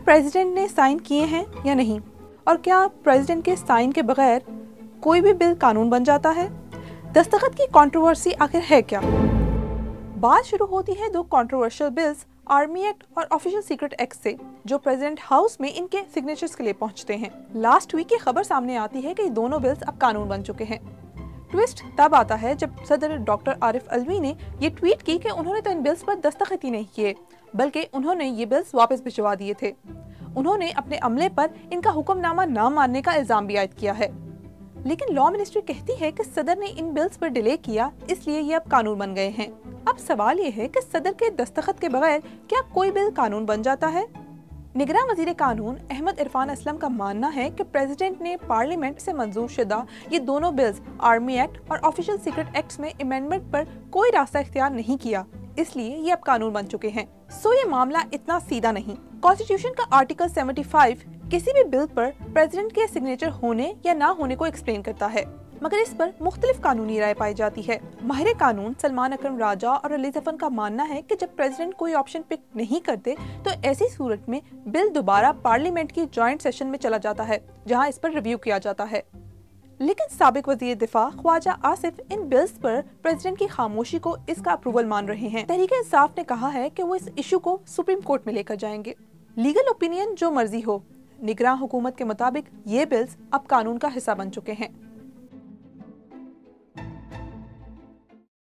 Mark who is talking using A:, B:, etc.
A: President ने sign किए हैं या नहीं, और क्या प्रेसिडेंट के साइन के बगैर कोई भी बिल कानून बन जाता है? दस्तखत की कंट्रोवर्सी आखिर है क्या? बात शुरू होती है दो कंट्रोवर्शियल बिल्स, आर्मी एक्ट और ऑफिशियल सीक्रेट एक्ट से, जो प्रेसिडेंट हाउस में इनके सिग्नेचर्स के लिए पहुंचते हैं। लास्ट वीक ये खबर सामने आती है कि ये दोनों बिल्स अब कानून बन चुके हैं। ट्विस्ट तब आता है जब सदर डॉक्टर आरिफ अलवी ने ये ट्वीट की कि उन्होंने तो इन बिल्स पर दस्तखत ही नहीं किए, बल्कि उन्होंने ये बिल्स वापस भिजवा दिए थे। उन्होंने अपने अमले पर इनका हुक्मनामा ना मानने का इल्जाम भी आयद किया है। लेकिन लॉ मिनिस्ट्री कहती है कि सदर ने इन बिल्स पर डिले किया, इसलिए ये अब कानून बन गए हैं। अब सवाल ये है कि सदर के दस्तखत के बगैर क्या कोई बिल कानून बन जाता है? निगरान वजीर कानून अहमद इरफान असलम का मानना है कि प्रेसिडेंट ने पार्लियामेंट से मंजूर शुदा ये दोनों बिल्स, आर्मी एक्ट और ऑफिशियल सीक्रेट एक्ट्स में अमेंडमेंट पर कोई रास्ता इख्तियार नहीं किया, इसलिए ये अब कानून बन चुके हैं। सो ये मामला इतना सीधा नहीं। कॉन्स्टिट्यूशन का आर्टिकल 75 किसी भी बिल पर प्रेसिडेंट के सिग्नेचर होने या ना होने को एक्सप्लेन करता है, मगर इस पर मुख्तलिफ कानूनी राय पाई जाती है। माहिर कानून सलमान अकरम राजा और अली जफर का मानना है कि जब प्रेसिडेंट कोई ऑप्शन पिक नहीं करते तो ऐसी सूरत में बिल दोबारा पार्लियामेंट की जॉइंट सेशन में चला जाता है, जहां इस पर रिव्यू किया जाता है। लेकिन साबिक वजीर दिफा ख्वाजा आसिफ इन बिल्स पर प्रेसिडेंट की खामोशी को इसका अप्रूवल मान रहे हैं। तहरीक इंसाफ ने कहा है कि वो इस इशू को सुप्रीम कोर्ट में लेकर जाएंगे। लीगल ओपिनियन जो मर्जी हो, निगरान हुकूमत के मुताबिक ये बिल्स अब कानून का हिस्सा बन चुके हैं।